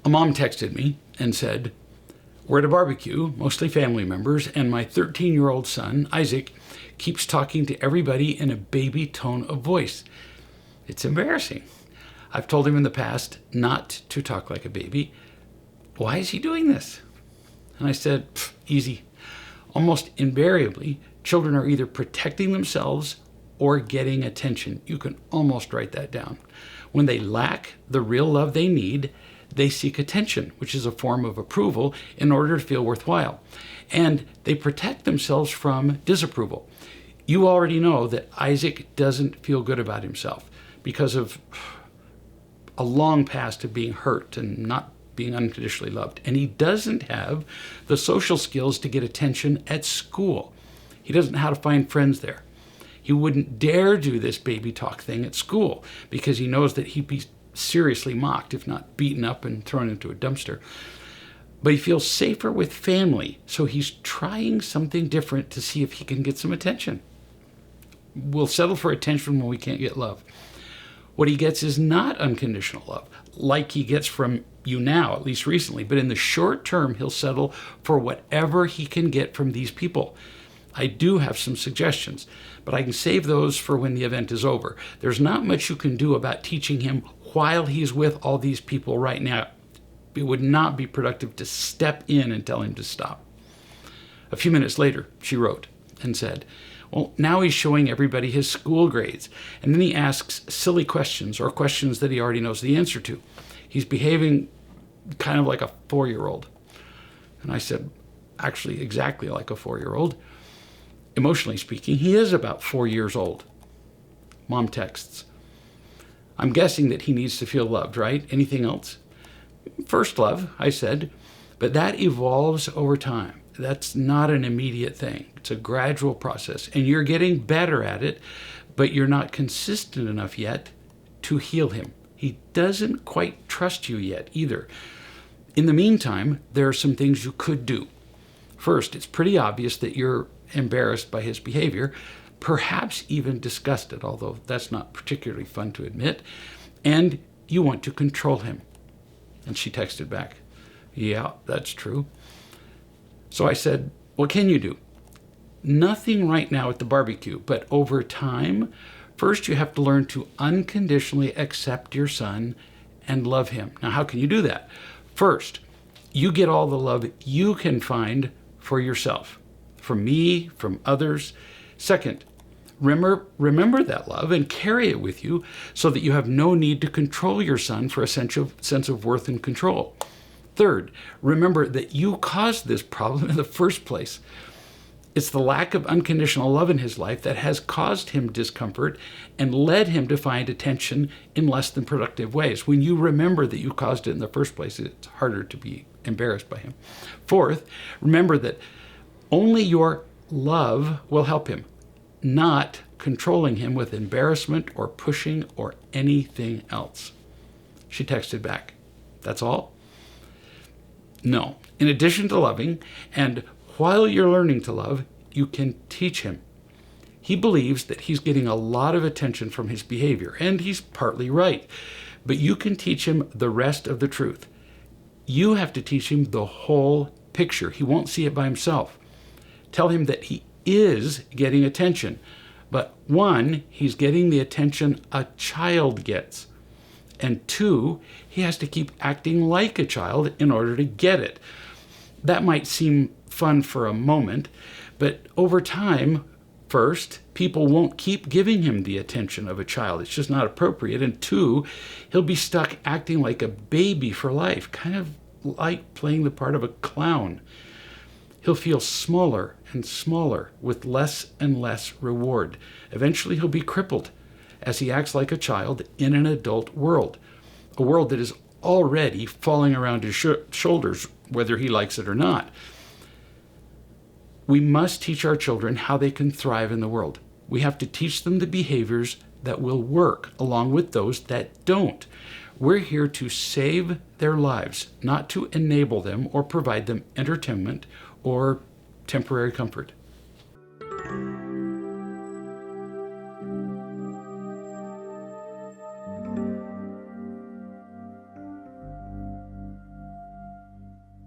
A mom texted me and said, "We're at a barbecue, mostly family members, and my 13-year-old son, Isaac, keeps talking to everybody in a baby tone of voice. It's embarrassing. I've told him in the past not to talk like a baby. Why is he doing this?" And I said, "Easy. Almost invariably, children are either protecting themselves or getting attention. You can almost write that down. When they lack the real love they need, they seek attention, which is a form of approval, in order to feel worthwhile. And they protect themselves from disapproval. You already know that Isaac doesn't feel good about himself because of a long past of being hurt and not being unconditionally loved. And he doesn't have the social skills to get attention at school. He doesn't know how to find friends there. He wouldn't dare do this baby talk thing at school because he knows that he'd be seriously mocked, if not beaten up and thrown into a dumpster. But he feels safer with family, so he's trying something different to see if he can get some attention. We'll settle for attention when we can't get love. What he gets is not unconditional love, like he gets from you now, at least recently, but in the short term, he'll settle for whatever he can get from these people. I do have some suggestions, but I can save those for when the event is over. There's not much you can do about teaching him while he's with all these people right now. It would not be productive to step in and tell him to stop." A few minutes later, she wrote and said, "Well, now he's showing everybody his school grades, and then he asks silly questions or questions that he already knows the answer to. He's behaving kind of like a 4-year-old. And I said, "Actually, exactly like a 4-year-old. Emotionally speaking, he is about 4 years old." Mom texts, "I'm guessing that he needs to feel loved, right? Anything else?" "First love," I said, "but that evolves over time. That's not an immediate thing. It's a gradual process, and you're getting better at it, but you're not consistent enough yet to heal him. He doesn't quite trust you yet either. In the meantime, there are some things you could do. First, it's pretty obvious that you're embarrassed by his behavior, perhaps even disgusted, although that's not particularly fun to admit, and you want to control him." And she texted back, "Yeah, that's true." So I said, "What can you do?" "Nothing right now at the barbecue, but over time, first you have to learn to unconditionally accept your son and love him." Now, how can you do that? First, you get all the love you can find for yourself, from me, from others. Second, remember that love and carry it with you so that you have no need to control your son for a sense of worth and control. Third, remember that you caused this problem in the first place. It's the lack of unconditional love in his life that has caused him discomfort and led him to find attention in less than productive ways. When you remember that you caused it in the first place, it's harder to be embarrassed by him. Fourth, remember that only your love will help him, not controlling him with embarrassment or pushing or anything else. She texted back, "That's all?" No. In addition to loving, and while you're learning to love, you can teach him. He believes that he's getting a lot of attention from his behavior, and he's partly right. But you can teach him the rest of the truth. You have to teach him the whole picture. He won't see it by himself. Tell him that he is getting attention. But 1, he's getting the attention a child gets. And 2, he has to keep acting like a child in order to get it. That might seem fun for a moment, but over time, first, people won't keep giving him the attention of a child. It's just not appropriate. And 2, he'll be stuck acting like a baby for life, kind of like playing the part of a clown. He'll feel smaller and smaller with less and less reward. Eventually, he'll be crippled as he acts like a child in an adult world, a world that is already falling around his shoulders, whether he likes it or not. We must teach our children how they can thrive in the world. We have to teach them the behaviors that will work, along with those that don't. We're here to save their lives, not to enable them or provide them entertainment or temporary comfort.